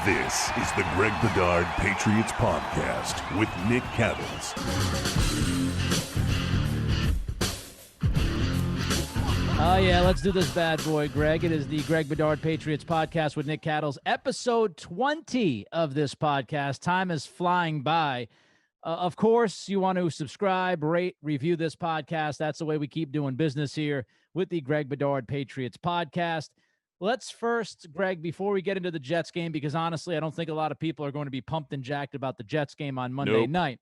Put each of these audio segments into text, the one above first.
This is the Greg Bedard Patriots Podcast with Nick Cattles. Oh, yeah, let's do this bad boy, Greg. It is the Greg Bedard Patriots Podcast with Nick Cattles, episode 20 of this podcast. Time is flying by. Of course, you want to subscribe, rate, review this podcast. That's the way we keep doing business here with the Greg Bedard Patriots Podcast. Let's first, Greg, before we get into the Jets game, because honestly, I don't think a lot of people are going to be pumped and jacked about the Jets game on Monday night.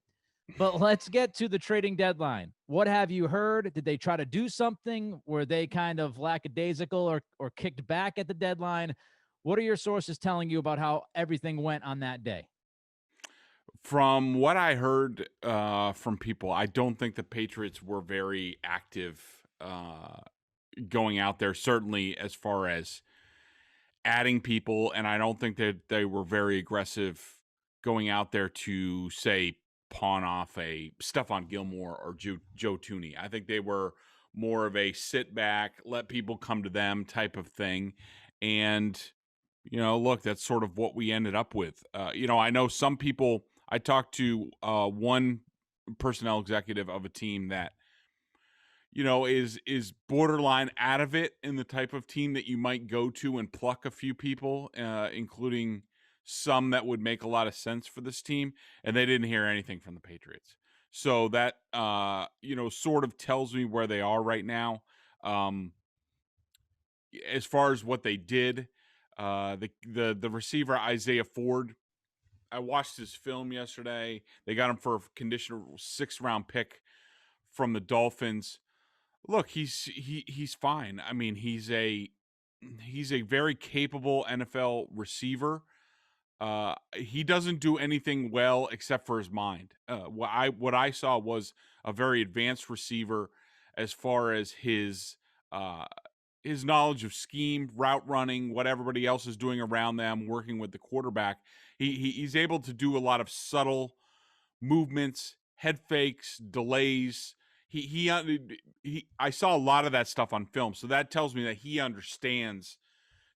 But let's get to the trading deadline. What have you heard? Did they try to do something? Were they kind of lackadaisical or kicked back at the deadline? What are your sources telling you about how everything went on that day? From what I heard from people, I don't think the Patriots were very active going out there, certainly as far as adding people, and I don't think that they were very aggressive going out there to, say, pawn off a Stephon Gilmore or Joe Thuney. I think they were more of a sit back, let people come to them type of thing. And, look, that's sort of what we ended up with. I know some people, I talked to one personnel executive of a team that, is borderline out of it in the type of team that you might go to and pluck a few people, including some that would make a lot of sense for this team, and they didn't hear anything from the Patriots. So that, sort of tells me where they are right now. As far as what they did, the receiver, Isaiah Ford, I watched his film yesterday. They got him for a conditional 6th-round pick from the Dolphins. Look, he's fine. I mean, he's a very capable NFL receiver. He doesn't do anything well except for his mind. What I saw was a very advanced receiver as far as his knowledge of scheme, route running, what everybody else is doing around them, working with the quarterback. He's able to do a lot of subtle movements, head fakes, delays. I saw a lot of that stuff on film, so that tells me that he understands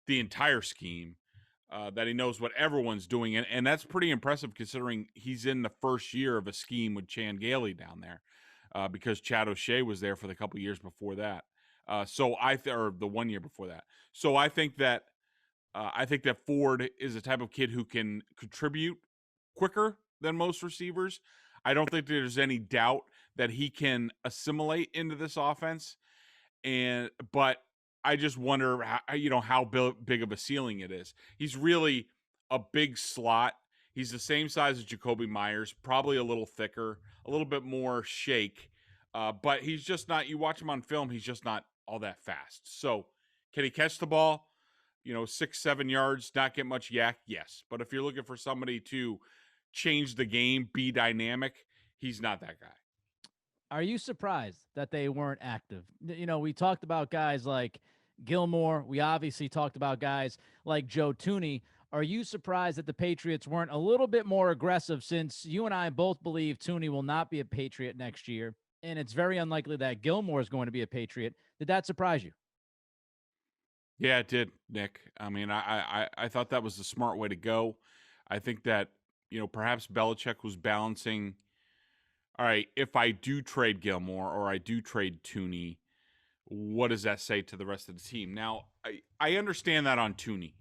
the entire scheme, that he knows what everyone's doing, and that's pretty impressive considering he's in the first year of a scheme with Chan Gailey down there, because Chad O'Shea was there for the couple years before that. Or the 1 year before that. So I think that Ford is a type of kid who can contribute quicker than most receivers. I don't think there's any doubt that he can assimilate into this offense, but I just wonder how big of a ceiling it is. He's really a big slot. He's the same size as Jacoby Myers, probably a little thicker, a little bit more shake, but he's just not. You watch him on film, he's just not all that fast. So can he catch the ball? 6-7 yards, not get much yak? Yes. But if you're looking for somebody to change the game, be dynamic, he's not that guy. Are you surprised that they weren't active? We talked about guys like Gilmore. We obviously talked about guys like Joe Thuney. Are you surprised that the Patriots weren't a little bit more aggressive, since you and I both believe Thuney will not be a Patriot next year, and it's very unlikely that Gilmore is going to be a Patriot? Did that surprise you? Yeah, it did, Nick. I mean, I thought that was the smart way to go. I think that, perhaps Belichick was balancing, all right, if I do trade Gilmore or I do trade Thuney, what does that say to the rest of the team? Now, I understand that on Thuney,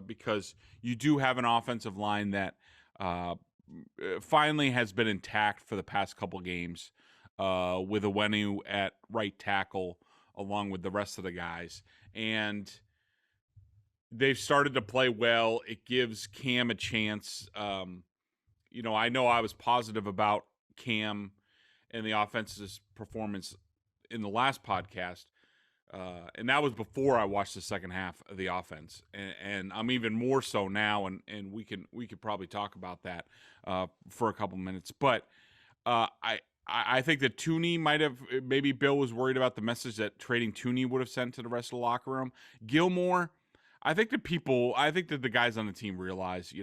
because you do have an offensive line that finally has been intact for the past couple games, with Owenu at right tackle along with the rest of the guys. And they've started to play well. It gives Cam a chance. I know I was positive about Cam and the offense's performance in the last podcast, and that was before I watched the second half of the offense, and I'm even more so now, and we could probably talk about that for a couple minutes. But I think that Thuney maybe Bill was worried about the message that trading Thuney would have sent to the rest of the locker room. Gilmore, I think that the guys on the team realize,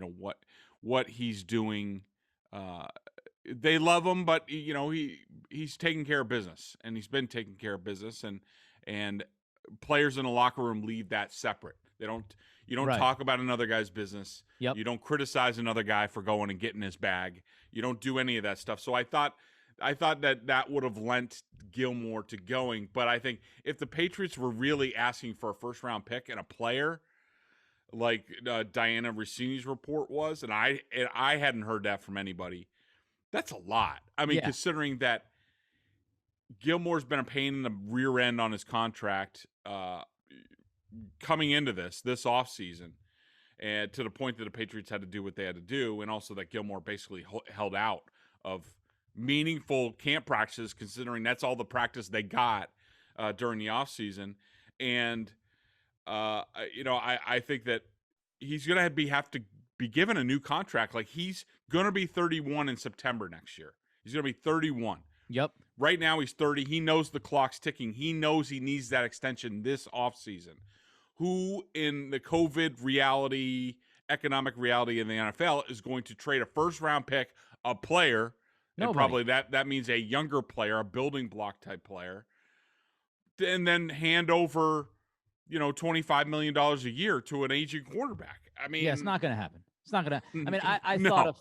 what he's doing. They love him, but he's taking care of business, and he's been taking care of business, and players in the locker room leave that separate. They don't, You don't Right. talk about another guy's business. Yep. You don't criticize another guy for going and getting his bag. You don't do any of that stuff. So I thought that would have lent Gilmore to going. But I think if the Patriots were really asking for a first-round pick and a player, like Diana Rossini's report was, and I hadn't heard that from anybody, that's a lot. I mean, considering that Gilmore's been a pain in the rear end on his contract coming into this offseason, and to the point that the Patriots had to do what they had to do, and also that Gilmore basically held out of meaningful camp practices, considering that's all the practice they got during the offseason. And I think that he's going to have to be given a new contract. Like, he's going to be 31 in September next year. He's going to be 31. Yep. Right now he's 30. He knows the clock's ticking. He knows he needs that extension this offseason. Who in the COVID reality, economic reality in the NFL is going to trade a first-round pick, a player, and probably that means a younger player, a building block type player, and then hand over, $25 million a year to an aging quarterback? I mean, it's not going to happen. It's not going to. I mean, I No.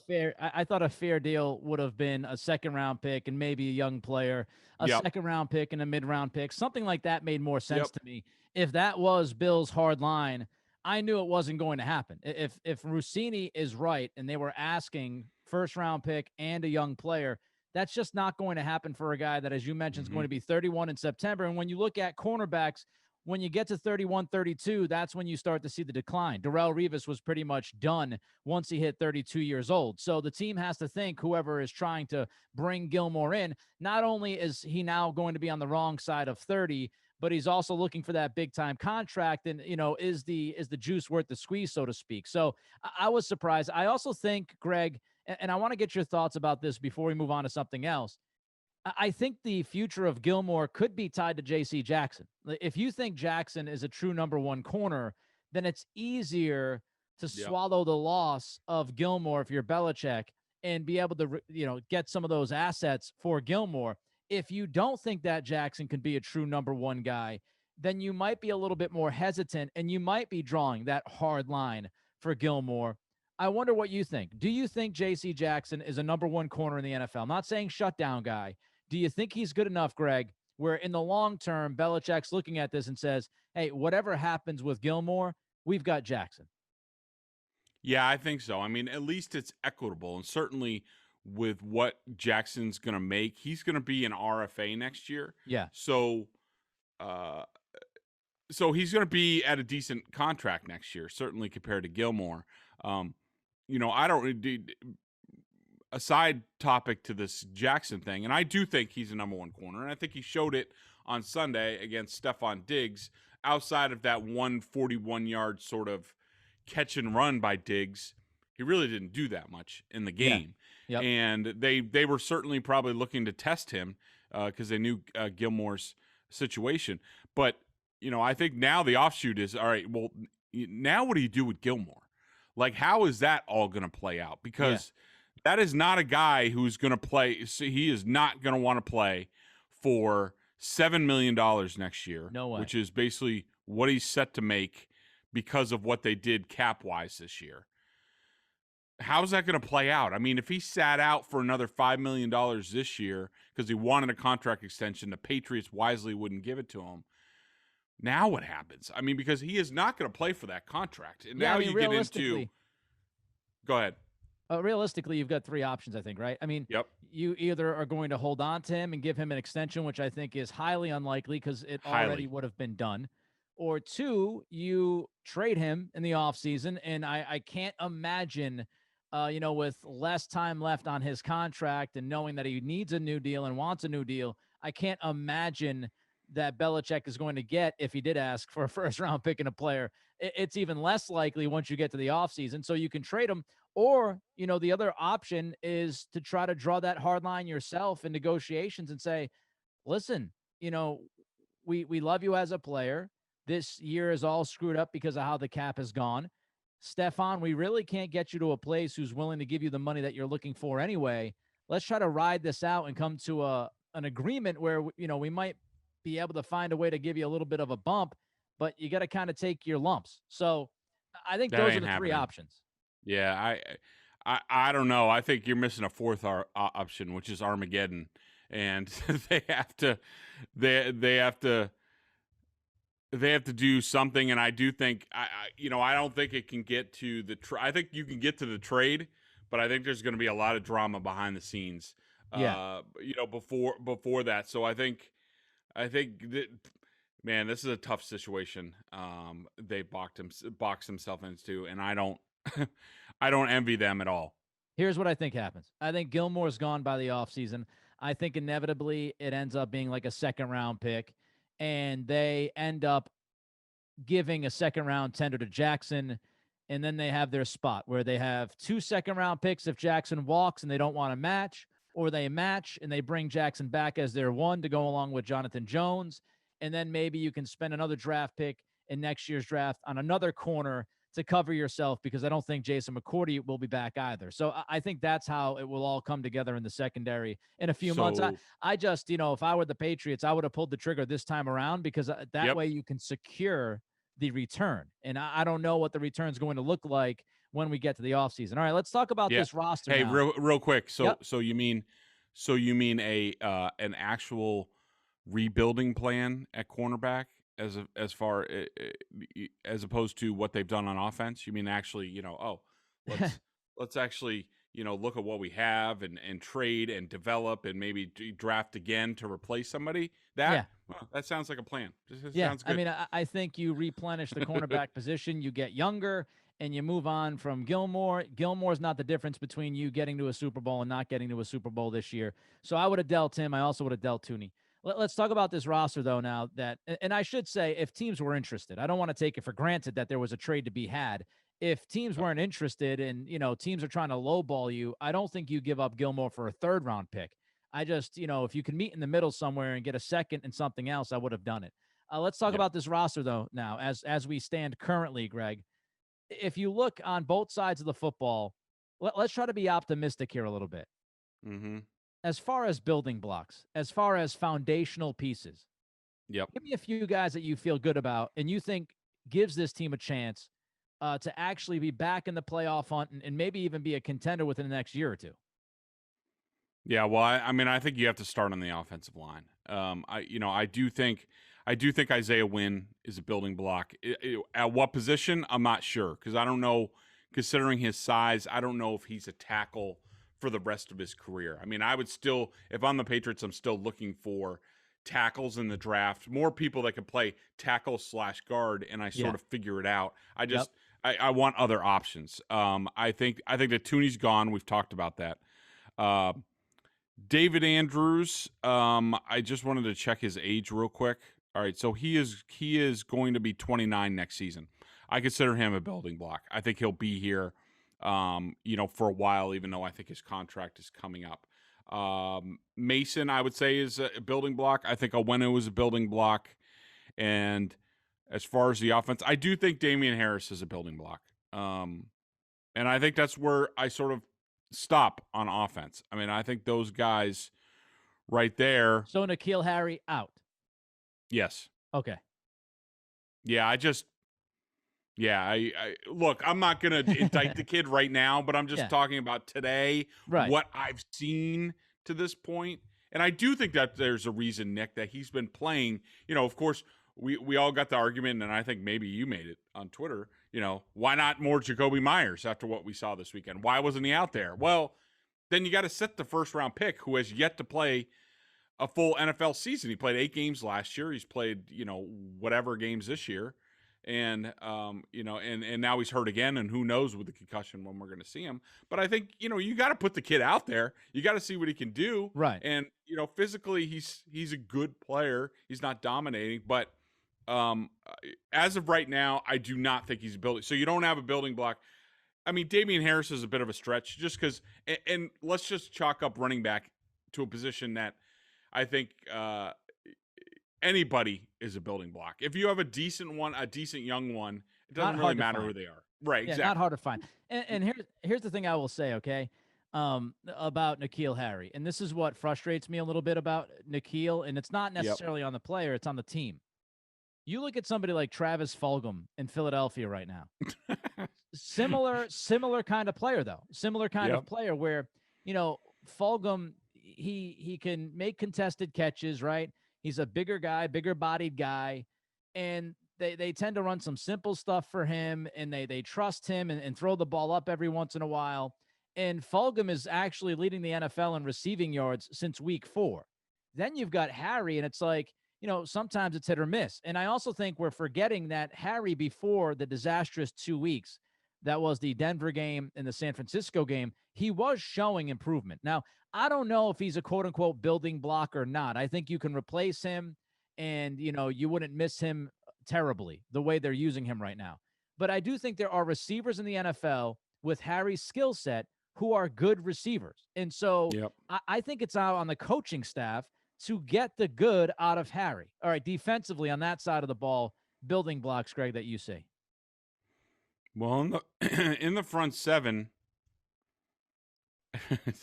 thought a fair deal would have been a second-round pick and maybe a young player, a second-round pick and a mid-round pick. Something like that made more sense to me. If that was Bill's hard line, I knew it wasn't going to happen. If Rossini is right and they were asking first-round pick and a young player, that's just not going to happen for a guy that, as you mentioned, is going to be 31 in September. And when you look at cornerbacks, when you get to 31, 32, that's when you start to see the decline. Darrelle Revis was pretty much done once he hit 32 years old. So the team has to think, whoever is trying to bring Gilmore in, not only is he now going to be on the wrong side of 30, but he's also looking for that big time contract. And, is the juice worth the squeeze, so to speak? So I was surprised. I also think, Greg, and I want to get your thoughts about this before we move on to something else. I think the future of Gilmore could be tied to J.C. Jackson. If you think Jackson is a true number one corner, then it's easier to swallow the loss of Gilmore if you're Belichick and be able to, get some of those assets for Gilmore. If you don't think that Jackson can be a true number one guy, then you might be a little bit more hesitant and you might be drawing that hard line for Gilmore. I wonder what you think. Do you think J.C. Jackson is a number one corner in the NFL? I'm not saying shutdown guy. Do you think he's good enough, Greg, where in the long term, Belichick's looking at this and says, hey, whatever happens with Gilmore, we've got Jackson? Yeah, I think so. I mean, at least it's equitable. And certainly with what Jackson's going to make, he's going to be an RFA next year. Yeah. So he's going to be at a decent contract next year, certainly compared to Gilmore. I don't a side topic to this Jackson thing, and I do think he's a number one corner, and I think he showed it on Sunday against Stephon Diggs. Outside of that 141-yard sort of catch and run by Diggs, he really didn't do that much in the game. Yeah. Yep. And they were certainly probably looking to test him because they knew Gilmore's situation. But, I think now the offshoot is, all right, well, now what do you do with Gilmore? Like, how is that all going to play out? Because that is not a guy who's going to play. He is not going to want to play for $7 million next year. No way. Which is basically what he's set to make because of what they did cap-wise this year. How's that going to play out? I mean, if he sat out for another $5 million this year because he wanted a contract extension, the Patriots wisely wouldn't give it to him. Now what happens? I mean, because he is not going to play for that contract. And now you get into – go ahead. Realistically, you've got three options, I think, right? I mean, you either are going to hold on to him and give him an extension, which I think is highly unlikely because it already would have been done. Or two, you trade him in the offseason, and I can't imagine, with less time left on his contract and knowing that he needs a new deal and wants a new deal, I can't imagine that Belichick is going to get if he did ask for a first-round pick and a player. It's even less likely once you get to the offseason, so you can trade him. Or, the other option is to try to draw that hard line yourself in negotiations and say, listen, we love you as a player. This year is all screwed up because of how the cap has gone. Stephon, we really can't get you to a place who's willing to give you the money that you're looking for anyway. Let's try to ride this out and come to an agreement where, we might be able to find a way to give you a little bit of a bump, but you got to kind of take your lumps. So I think That those are ain't the three happening. options. Yeah, I don't know. I think you're missing a fourth option, which is Armageddon, and they have to they have to do something. And I do think I don't think it can get to the. I think you can get to the trade, but I think there's going to be a lot of drama behind the scenes. Yeah. Before that. So I think that, man, this is a tough situation. They boxed himself into, and I don't I don't envy them at all. Here's what I think happens. I think Gilmore's gone by the offseason. I think inevitably it ends up being like a second-round pick, and they end up giving a second-round tender to Jackson, and then they have their spot where they have 2 second-round picks if Jackson walks and they don't want to match, or they match and they bring Jackson back as their one to go along with Jonathan Jones, and then maybe you can spend another draft pick in next year's draft on another corner to cover yourself, because I don't think Jason McCourty will be back either. So I think that's how it will all come together in the secondary in a few months. I just, if I were the Patriots, I would have pulled the trigger this time around, because that way you can secure the return. And I don't know what the return is going to look like when we get to the offseason. All right, let's talk about this roster Hey, now. real quick. So you mean a an actual rebuilding plan at cornerback as far as opposed to what they've done on offense? You mean actually, let's actually, look at what we have and trade and develop and maybe draft again to replace somebody? That sounds like a plan. Sounds good. I mean, I think you replenish the cornerback position, you get younger, and you move on from Gilmore. Gilmore's not the difference between you getting to a Super Bowl and not getting to a Super Bowl this year. So I would have dealt him. I also would have dealt Tooney. Let's talk about this roster, though, now that, and I should say, if teams were interested, I don't want to take it for granted that there was a trade to be had. If teams weren't interested and, teams are trying to lowball you, I don't think you give up Gilmore for a third-round pick. I just, if you can meet in the middle somewhere and get a second and something else, I would have done it. Let's talk about this roster, though, now, as we stand currently, Greg. If you look on both sides of the football, let's try to be optimistic here a little bit. Mm-hmm. As far as building blocks, as far as foundational pieces, give me a few guys that you feel good about and you think gives this team a chance to actually be back in the playoff hunt and maybe even be a contender within the next year or two. Yeah, well, I think you have to start on the offensive line. I do think Isaiah Wynn is a building block. At what position, I'm not sure, because I don't know. Considering his size, I don't know if he's a tackle for the rest of his career. I mean, I would still, if I'm the Patriots, I'm still looking for tackles in the draft, more people that can play tackle / guard, and I sort of figure it out. I want other options. I think that Tooney's gone. We've talked about that. David Andrews, I just wanted to check his age real quick. All right, so he is going to be 29 next season. I consider him a building block. I think he'll be here, for a while, even though I think his contract is coming up. Mason, I would say, is a building block. I think Owenu is a building block. And as far as the offense, I do think Damian Harris is a building block. And I think that's where I sort of stop on offense. I mean, I think those guys right there. So N'Keal Harry out. Yes. Okay. Yeah, I look, I'm not going to indict the kid right now, but I'm just talking about today, what I've seen to this point. And I do think that there's a reason, Nick, that he's been playing. Of course, we all got the argument, and I think maybe you made it on Twitter, why not more Jacoby Myers after what we saw this weekend? Why wasn't he out there? Well, then you got to set the first-round pick who has yet to play a full NFL season. He played 8 games last year. He's played, whatever games this year. And, and now he's hurt again, and who knows with the concussion when we're going to see him. But I think, you got to put the kid out there. You got to see what he can do. Right. And, physically he's a good player. He's not dominating, but as of right now, I do not think he's a building. So you don't have a building block. I mean, Damian Harris is a bit of a stretch just because, and let's just chalk up running back to a position that I think, anybody is a building block. If you have a decent young one, it doesn't really matter who they are. Right, exactly. Not hard to find. And here's the thing I will say, okay, about N'Keal Harry. And this is what frustrates me a little bit about N'Keal, and it's not necessarily on the player, it's on the team. You look at somebody like Travis Fulgham in Philadelphia right now. Similar kind of player, though. Similar kind Yep. of player where, Fulgham, he can make contested catches, right? He's a bigger guy, bigger bodied guy. And they tend to run some simple stuff for him, and they trust him and throw the ball up every once in a while. And Fulgham is actually leading the NFL in receiving yards since week 4. Then you've got Harry, and it's like, sometimes it's hit or miss. And I also think we're forgetting that Harry, before the disastrous 2 weeks, that was the Denver game and the San Francisco game, he was showing improvement. Now, I don't know if he's a quote-unquote building block or not. I think you can replace him, and, you wouldn't miss him terribly the way they're using him right now. But I do think there are receivers in the NFL with Harry's skill set who are good receivers. And so Yep. I think it's out on the coaching staff to get the good out of Harry. All right, defensively on that side of the ball, building blocks, Greg, that you see. Well, in the front seven,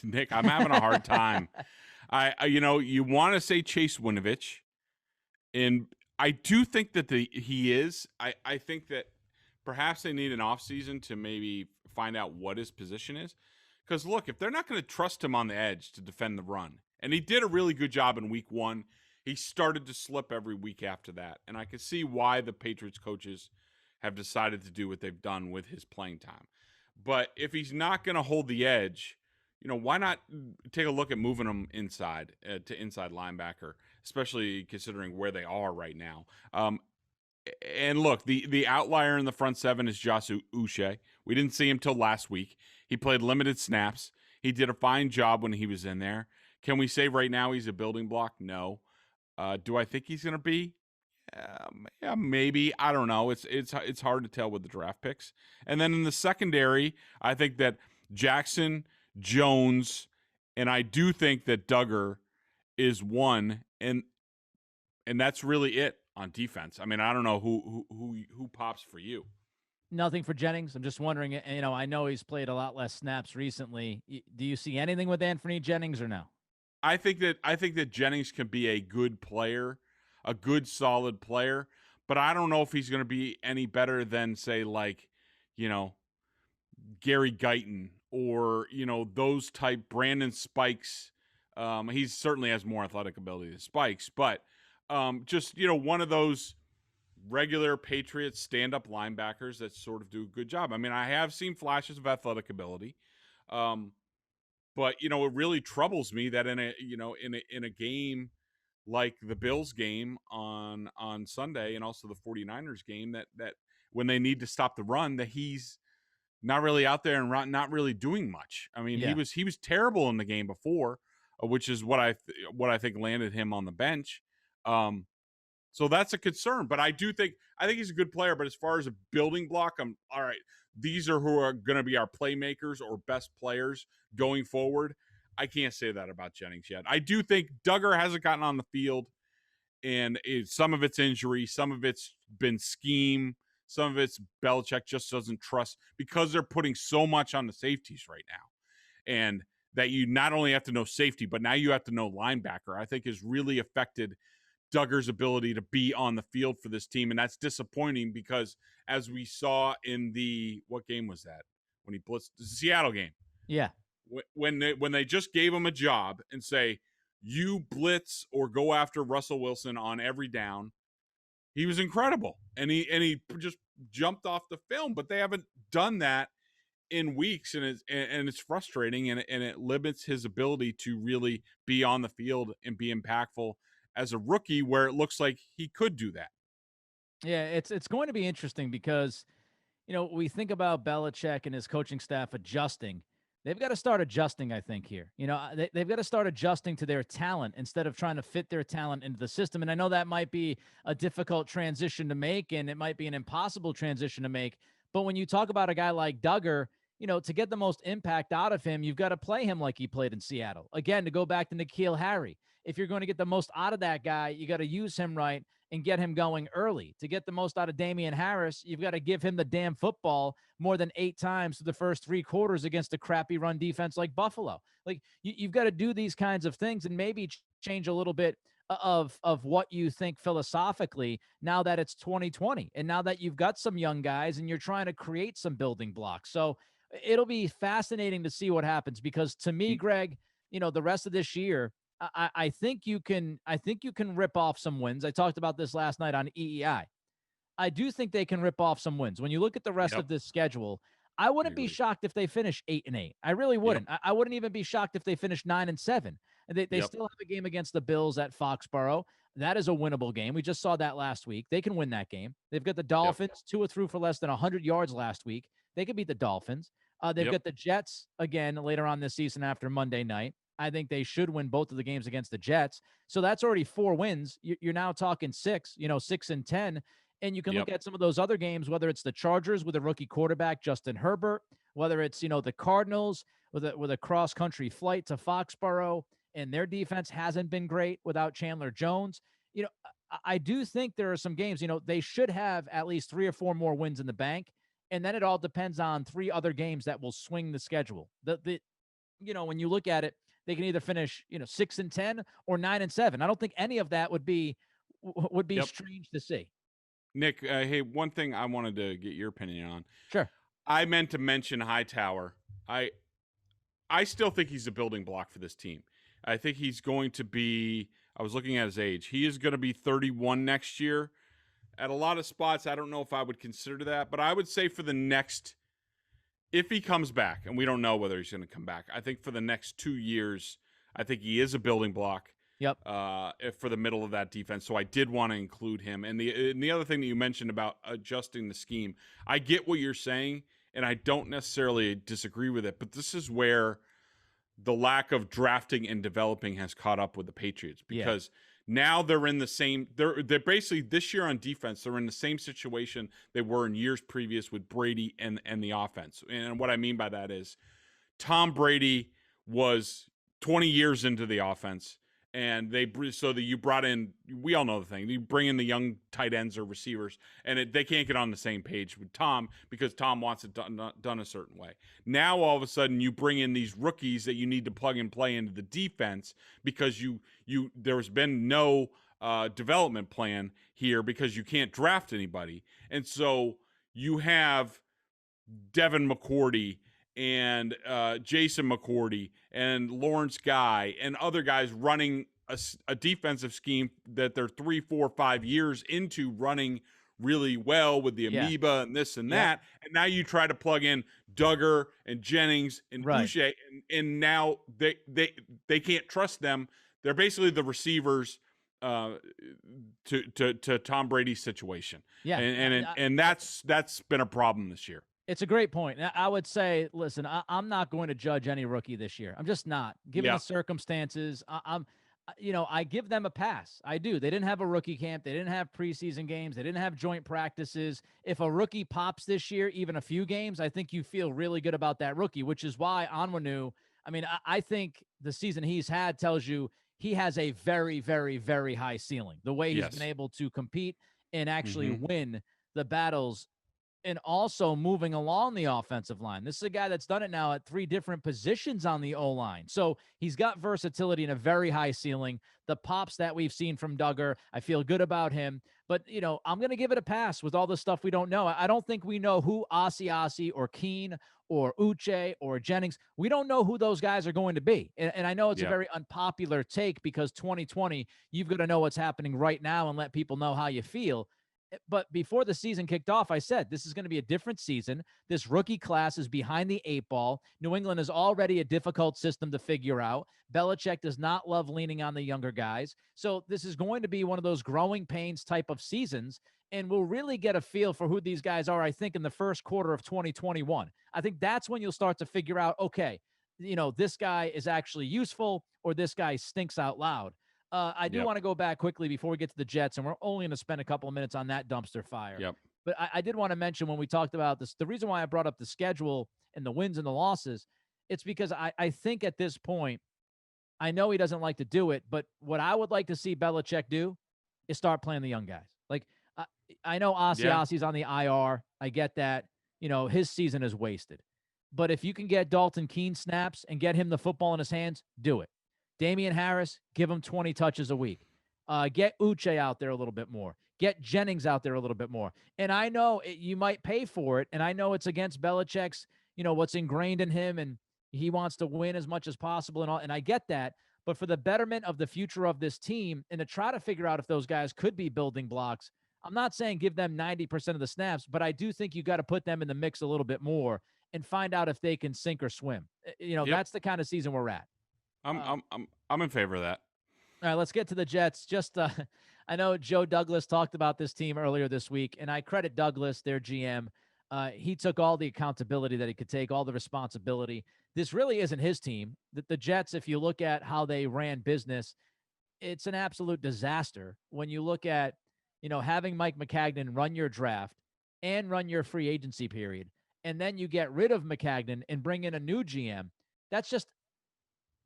Nick, I'm having a hard time. You want to say Chase Winovich, and I do think that he is. I think that perhaps they need an offseason to maybe find out what his position is. Because, look, if they're not going to trust him on the edge to defend the run, and he did a really good job in week 1, he started to slip every week after that. And I can see why the Patriots coaches have decided to do what they've done with his playing time. But if he's not going to hold the edge, why not take a look at moving him inside to inside linebacker, especially considering where they are right now. And look, the outlier in the front seven is Josue. We didn't see him till last week. He played limited snaps. He did a fine job when he was in there. Can we say right now he's a building block? No. Do I think he's going to be? Yeah, maybe. I don't know. It's hard to tell with the draft picks. And then in the secondary, I think that Jackson, Jones, and I do think that Duggar is one, and that's really it on defense. I mean, I don't know who pops for you. Nothing for Jennings. I'm just wondering, I know he's played a lot less snaps recently. Do you see anything with Anthony Jennings or no? I think that Jennings can be a good player, a good solid player, but I don't know if he's going to be any better than, say, like, Gary Guyton or, those type Brandon Spikes. He certainly has more athletic ability than Spikes, but just, one of those regular Patriots stand-up linebackers that sort of do a good job. I mean, I have seen flashes of athletic ability, but it really troubles me that in a game like the Bills game on Sunday, and also the 49ers game, that when they need to stop the run, that he's not really out there and not really doing much. I mean, Yeah. he was terrible in the game before, which is what I think landed him on the bench. So that's a concern, but I think he's a good player. But as far as a building block, I'm all right. These are who are going to be our playmakers or best players going forward. I can't say that about Jennings yet. I do think Duggar hasn't gotten on the field, and some of it's injury, some of it's been scheme, some of it's Belichick just doesn't trust, because they're putting so much on the safeties right now, and that you not only have to know safety, but now you have to know linebacker. I think has really affected Duggar's ability to be on the field for this team, and that's disappointing because, as we saw in what game was that? When he blitzed the Seattle game. Yeah. When they just gave him a job and say, you blitz or go after Russell Wilson on every down, he was incredible, and he just jumped off the film. But they haven't done that in weeks, and it's frustrating, and it limits his ability to really be on the field and be impactful as a rookie, where it looks like he could do that. Yeah, it's going to be interesting because, we think about Belichick and his coaching staff adjusting. They've got to start adjusting, I think, here. They've got to start adjusting to their talent instead of trying to fit their talent into the system. And I know that might be a difficult transition to make, and it might be an impossible transition to make. But when you talk about a guy like Duggar, to get the most impact out of him, you've got to play him like he played in Seattle. Again, to go back to N'Keal Harry, if you're going to get the most out of that guy, you got to use him right and get him going early. To get the most out of Damian Harris, you've got to give him the damn football more than 8 times through the first 3 quarters against a crappy run defense like Buffalo. Like, you've got to do these kinds of things and maybe change a little bit of what you think philosophically now that it's 2020 and now that you've got some young guys and you're trying to create some building blocks. So it'll be fascinating to see what happens, because to me, Greg, the rest of this year, I think you can rip off some wins. I talked about this last night on EEI. I do think they can rip off some wins. When you look at the rest of this schedule, I wouldn't be shocked if they finish 8-8. I really wouldn't. I wouldn't even be shocked if they finish 9-7. And they still have a game against the Bills at Foxborough. That is a winnable game. We just saw that last week. They can win that game. They've got the Dolphins. Tua threw for less than 100 yards last week. They could beat the Dolphins. They've got the Jets again later on this season after Monday night. I think they should win both of the games against the Jets. So that's already 4 wins. You're now talking 6, 6-10. And you can look at some of those other games, whether it's the Chargers with a rookie quarterback, Justin Herbert, whether it's, the Cardinals with a cross-country flight to Foxborough, and their defense hasn't been great without Chandler Jones. I do think there are some games, they should have at least 3 or 4 more wins in the bank. And then it all depends on 3 other games that will swing the schedule. When you look at it, they can either finish, 6-10 or 9-7. I don't think any of that would be strange to see. Nick, hey, one thing I wanted to get your opinion on. Sure. I meant to mention Hightower. I still think he's a building block for this team. I think he's going to be, I was looking at his age. He is going to be 31 next year. At a lot of spots, I don't know if I would consider that, but I would say for the next, if he comes back, and we don't know whether he's going to come back, I think for the next 2 years, I think he is a building block. For the middle of that defense. So I did want to include him. And the other thing that you mentioned about adjusting the scheme, I get what you're saying, and I don't necessarily disagree with it, but this is where the lack of drafting and developing has caught up with the Patriots, because now they're in the same, they're basically this year on defense, they're in the same situation they were in years previous with Brady and the offense. And what I mean by that is Tom Brady was 20 years into the offense. And you brought in, we all know the thing, you bring in the young tight ends or receivers, and they can't get on the same page with Tom because Tom wants it done a certain way. Now, all of a sudden, you bring in these rookies that you need to plug and play into the defense because there's been no development plan here because you can't draft anybody. And so you have Devin McCourty and Jason McCourty and Lawrence Guy and other guys running a defensive scheme that they're 3, 4, 5 years into running really well with the amoeba and this and that. And now you try to plug in Duggar and Jennings and Boucher, and now they can't trust them. They're basically the receivers to Tom Brady's situation. And that's been a problem this year. It's a great point. I would say, listen, I'm not going to judge any rookie this year. I'm just not. Given the circumstances, I give them a pass. I do. They didn't have a rookie camp. They didn't have preseason games. They didn't have joint practices. If a rookie pops this year, even a few games, I think you feel really good about that rookie, which is why Onwenu, I think the season he's had tells you he has a very, very, very high ceiling. The way he's been able to compete and actually win the battles, and also moving along the offensive line. This is a guy that's done it now at 3 different positions on the O-line. So he's got versatility and a very high ceiling. The pops that we've seen from Duggar, I feel good about him. But, I'm going to give it a pass with all the stuff we don't know. I don't think we know who Asiasi or Keene or Uche or Jennings, we don't know who those guys are going to be. And I know it's a very unpopular take because 2020, you've got to know what's happening right now and let people know how you feel. But before the season kicked off, I said, this is going to be a different season. This rookie class is behind the 8 ball. New England is already a difficult system to figure out. Belichick does not love leaning on the younger guys. So this is going to be one of those growing pains type of seasons. And we'll really get a feel for who these guys are, I think, in the first quarter of 2021. I think that's when you'll start to figure out, okay, this guy is actually useful or this guy stinks out loud. I do want to go back quickly before we get to the Jets, and we're only going to spend a couple of minutes on that dumpster fire. But I did want to mention when we talked about this, the reason why I brought up the schedule and the wins and the losses, it's because I think at this point, I know he doesn't like to do it, but what I would like to see Belichick do is start playing the young guys. Like, I know Asiasi's on the IR. I get that. His season is wasted. But if you can get Dalton Keene snaps and get him the football in his hands, do it. Damian Harris, give him 20 touches a week. Get Uche out there a little bit more. Get Jennings out there a little bit more. And I know you might pay for it, and I know it's against Belichick's, what's ingrained in him, and he wants to win as much as possible and all, and I get that. But for the betterment of the future of this team and to try to figure out if those guys could be building blocks, I'm not saying give them 90% of the snaps, but I do think you got to put them in the mix a little bit more and find out if they can sink or swim. Yep. That's the kind of season we're at. I'm in favor of that. All right, let's get to the Jets. Just, I know Joe Douglas talked about this team earlier this week, and I credit Douglas, their GM. He took all the accountability that he could take, all the responsibility. This really isn't his team. The Jets, if you look at how they ran business, it's an absolute disaster. When you look at, having Mike Maccagnan run your draft and run your free agency period, and then you get rid of Maccagnan and bring in a new GM, that's just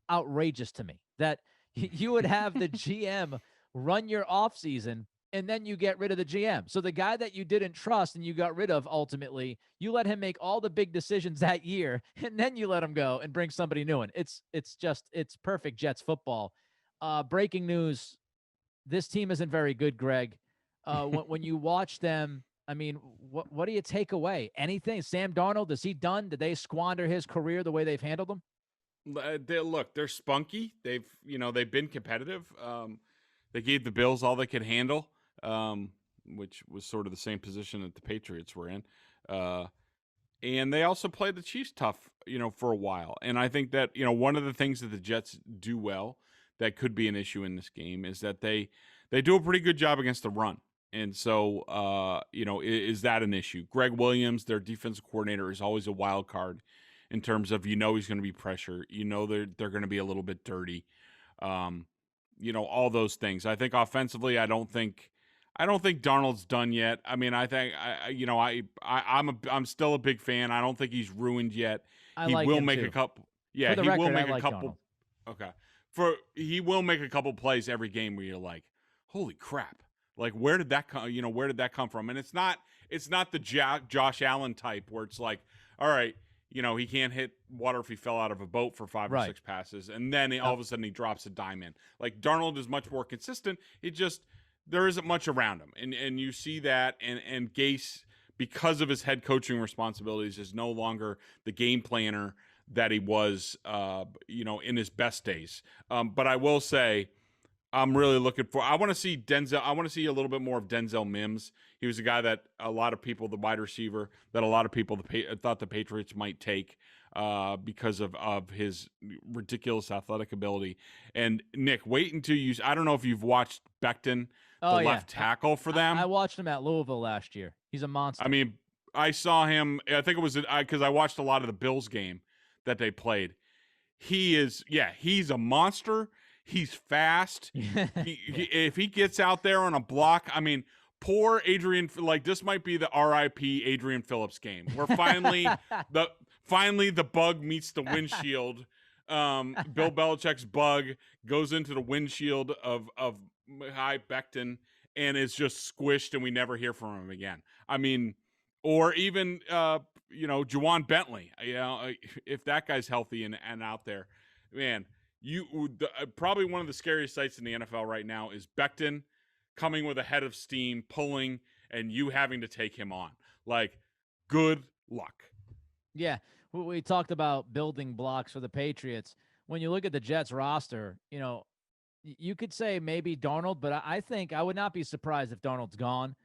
outrageous to me. That you would have the GM run your offseason and then you get rid of the GM. So the guy that you didn't trust and you got rid of, ultimately, you let him make all the big decisions that year, and then you let him go and bring somebody new in. It's perfect Jets football. Breaking news, this team isn't very good, Greg. When you watch them, I mean, what do you take away? Anything? Sam Darnold, is he done? Did they squander his career the way they've handled him? They're spunky. They've been competitive. They gave the Bills all they could handle, which was sort of the same position that the Patriots were in. And they also played the Chiefs tough, for a while. And I think that, one of the things that the Jets do well that could be an issue in this game is that they do a pretty good job against the run. And so, is that an issue? Greg Williams, their defensive coordinator, is always a wild card in terms of, he's going to be pressure. They're going to be a little bit dirty. All those things. I think offensively, I don't think Darnold's done yet. I mean, I think I'm still a big fan. I don't think he's ruined yet. He will make too. a couple. Yeah, For the he record, will make I like a couple. Darnold. Okay. He will make a couple plays every game where you're like, holy crap. Like, where did that come? Where did that come from? And it's not the Josh Allen type where it's like, all right, he can't hit water if he fell out of a boat for 5 or 6 passes, and then all of a sudden he drops a dime in. Like, Darnold is much more consistent. There isn't much around him, and you see that. And Gase, because of his head coaching responsibilities, is no longer the game planner that he was, in his best days. But I will say, I'm really looking for. I want to see Denzel. I want to see a little bit more of Denzel Mims. He was a guy that a lot of people, the wide receiver, that a lot of people thought the Patriots might take because of his ridiculous athletic ability. And Nick, wait until you. I don't know if you've watched Becton, left tackle for them. I watched him at Louisville last year. He's a monster. I mean, I saw him. I think it was because I watched a lot of the Bills game that they played. He's a monster. He's fast. If he gets out there on a block, I mean, poor Adrian. Like, this might be the R.I.P. Adrian Phillips game, where finally the bug meets the windshield. Bill Belichick's bug goes into the windshield of High Becton and is just squished, and we never hear from him again. I mean, or even Juwan Bentley. If that guy's healthy and out there, man. Probably one of the scariest sights in the NFL right now is Becton coming with a head of steam, pulling, and you having to take him on. Like, good luck. Yeah, we talked about building blocks for the Patriots. When you look at the Jets roster, you could say maybe Darnold, but I think I would not be surprised if Darnold's gone.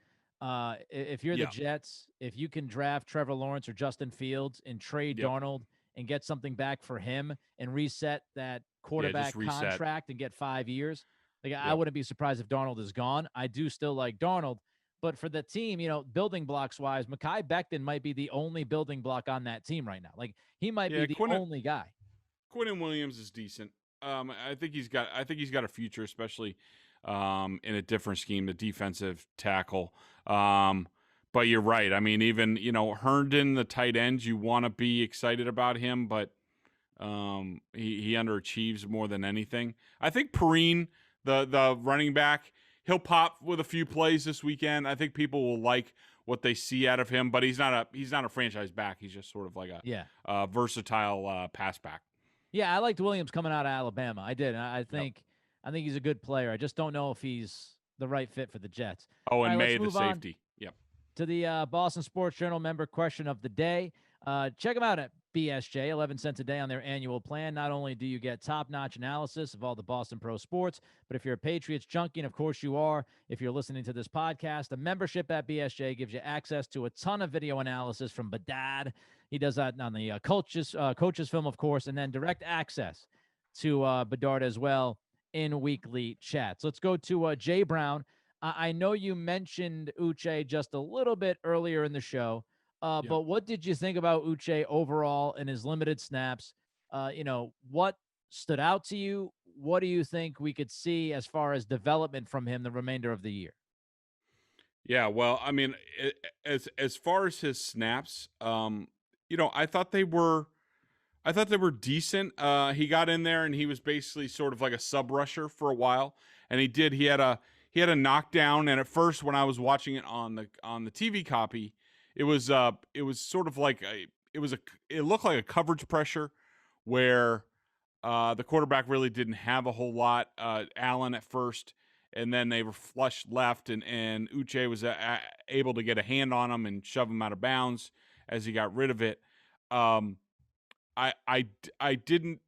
If you're the Jets, if you can draft Trevor Lawrence or Justin Fields and trade Darnold and get something back for him and reset that quarterback contract and get 5 years. I wouldn't be surprised if Darnold is gone. I do still like Darnold, but for the team, building blocks wise, Mekhi Becton might be the only building block on that team right now. Like, he might be the only guy. Quinnen Williams is decent. I think he's got a future, especially in a different scheme, the defensive tackle. But you're right. I mean, even, Herndon, the tight end, you want to be excited about him, but he underachieves more than anything. I think Perrine, the running back, he'll pop with a few plays this weekend. I think people will like what they see out of him, but he's not a franchise back. He's just sort of like a versatile pass back. Yeah, I liked Williams coming out of Alabama. I did. I think I think he's a good player. I just don't know if he's the right fit for the Jets. Oh, All and right, let's May, the move on safety. Yep. to the Boston Sports Journal member question of the day. Check them out at BSJ, 11 cents a day on their annual plan. Not only do you get top-notch analysis of all the Boston pro sports, but if you're a Patriots junkie, and of course you are, if you're listening to this podcast, a membership at BSJ gives you access to a ton of video analysis from Bedard. He does that on the coaches film, of course, and then direct access to Bedard as well in weekly chats. Let's go to Jay Brown. I know you mentioned Uche just a little bit earlier in the show, Yep. but what did you think about Uche overall in his limited snaps? What stood out to you? What do you think we could see as far as development from him the remainder of the year? Yeah, well, I mean, as far as his snaps, I thought they were decent. He got in there and he was basically sort of like a sub rusher for a while, and he had a knockdown. And at first, when I was watching it on the TV copy, it was sort of like it looked like a coverage pressure where the quarterback really didn't have a whole lot. Allen at first, and then they were flushed left, and Uche was able to get a hand on him and shove him out of bounds as he got rid of it. I didn't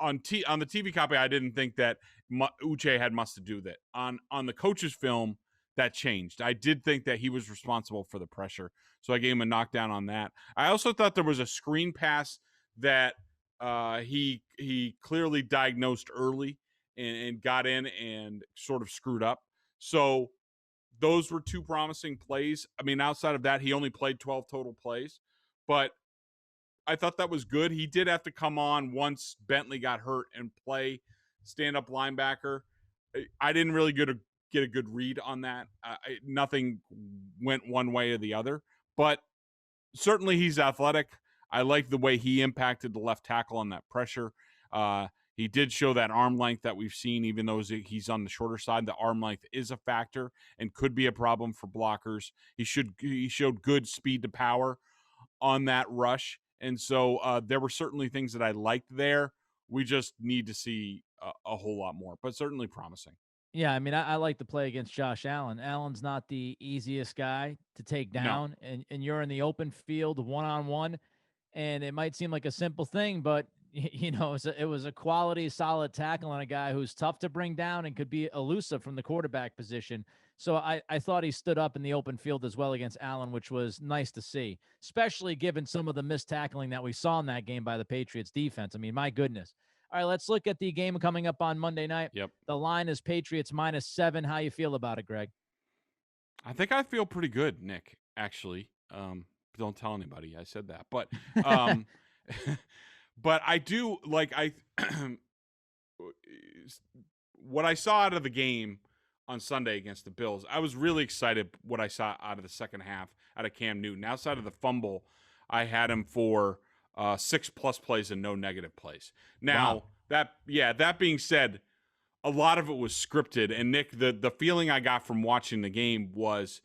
on the TV copy. I didn't think that Uche had much to do with it. On the coach's film, that changed. I did think that he was responsible for the pressure, so I gave him a knockdown on that. I also thought there was a screen pass that he clearly diagnosed early and got in and sort of screwed up. So those were two promising plays. I mean, outside of that, he only played 12 total plays, but I thought that was good. He did have to come on once Bentley got hurt and play stand-up linebacker. I didn't really get a good read on that. Nothing went one way or the other, but certainly he's athletic. I like the way he impacted the left tackle on that pressure. He did show that arm length that we've seen, even though he's on the shorter side. The arm length is a factor and could be a problem for blockers. He showed good speed to power on that rush. And so there were certainly things that I liked there. We just need to see a whole lot more, but certainly promising. Yeah, I mean, I like the play against Josh Allen. Allen's not the easiest guy to take down, and you're in the open field one-on-one, and it might seem like a simple thing, but it was a quality, solid tackle on a guy who's tough to bring down and could be elusive from the quarterback position. So I thought he stood up in the open field as well against Allen, which was nice to see, especially given some of the missed tackling that we saw in that game by the Patriots defense. I mean, my goodness. All right, let's look at the game coming up on Monday night. Yep. The line is Patriots -7. How you feel about it, Greg? I think I feel pretty good, Nick, actually. Don't tell anybody I said that. But but I do like what I saw out of the game on Sunday against the Bills. I was really excited what I saw out of the second half out of Cam Newton. Outside of the fumble, I had him for 6+ plays and no negative plays. Now, wow. that being said, a lot of it was scripted. And Nick, the feeling I got from watching the game was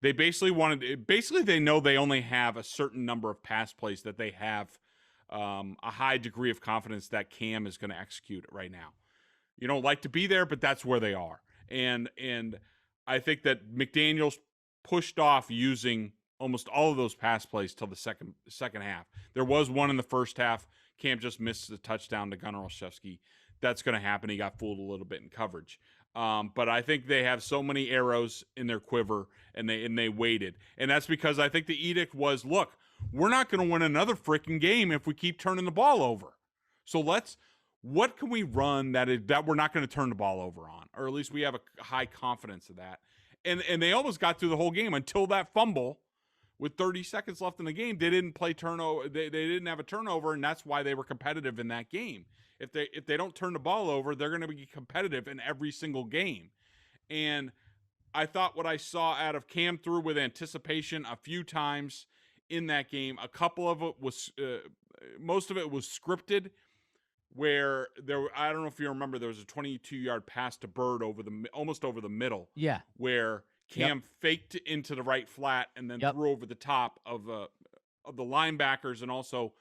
they basically they know they only have a certain number of pass plays that they have a high degree of confidence that Cam is going to execute right now. You don't like to be there, but that's where they are. And I think that McDaniels pushed off using almost all of those pass plays till the second half. There was one in the first half. Cam just missed the touchdown to Gunnar Olszewski. That's going to happen. He got fooled a little bit in coverage. But I think they have so many arrows in their quiver, and they waited. And that's because I think the edict was, look, we're not going to win another freaking game if we keep turning the ball over. So what can we run that we're not going to turn the ball over on? Or at least we have a high confidence of that. And they almost got through the whole game until that fumble. With 30 seconds left in the game, they didn't play turnover. They didn't have a turnover, and that's why they were competitive in that game. If they don't turn the ball over, they're going to be competitive in every single game. And I thought what I saw out of Cam threw with anticipation a few times in that game. A couple of it was, most of it was scripted. Where I don't know if you remember, there was a 22-yard pass to Bird almost over the middle. Yeah. Where Cam faked into the right flat and then threw over the top of the linebackers, and also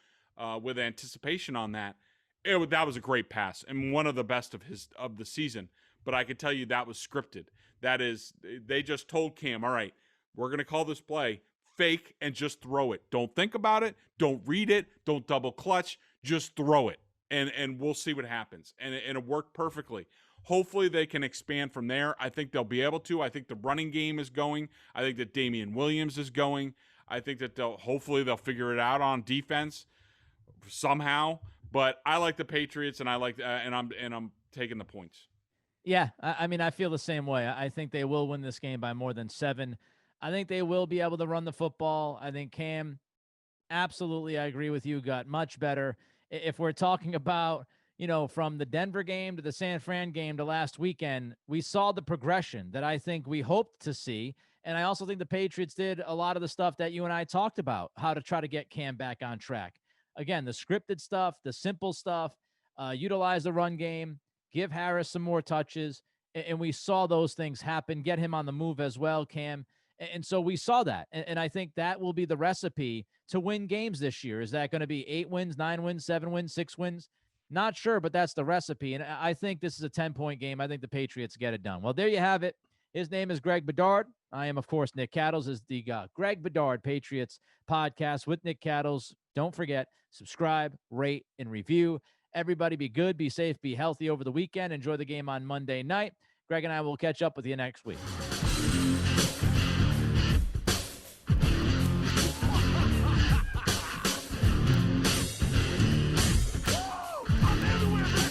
with anticipation on that. That was a great pass and one of the best of the season. But I could tell you that was scripted. That is, they just told Cam, all right, we're going to call this play, fake, and just throw it. Don't think about it. Don't read it. Don't double clutch. Just throw it, and we'll see what happens. And it worked perfectly. Hopefully they can expand from there. I think they'll be able to. I think the running game is going. I think that Damian Williams is going. I think that hopefully they'll figure it out on defense somehow. But I like the Patriots, and I'm taking the points. Yeah, I mean, I feel the same way. I think they will win this game by more than 7. I think they will be able to run the football. I think Cam, absolutely, I agree with you, got much better. If we're talking about, from the Denver game to the San Fran game to last weekend, we saw the progression that I think we hoped to see. And I also think the Patriots did a lot of the stuff that you and I talked about, how to try to get Cam back on track. Again, the scripted stuff, the simple stuff, utilize the run game, give Harris some more touches. And we saw those things happen, get him on the move as well, Cam. And so we saw that. And I think that will be the recipe to win games this year. Is that going to be 8 wins, 9 wins, 7 wins, 6 wins? Not sure, but that's the recipe. And I think this is a 10-point game. I think the Patriots get it done. Well, there you have it. His name is Greg Bedard. I am, of course, Nick Cattles. Is the Greg Bedard Patriots podcast with Nick Cattles. Don't forget, subscribe, rate, and review. Everybody be good, be safe, be healthy over the weekend. Enjoy the game on Monday night. Greg and I will catch up with you next week.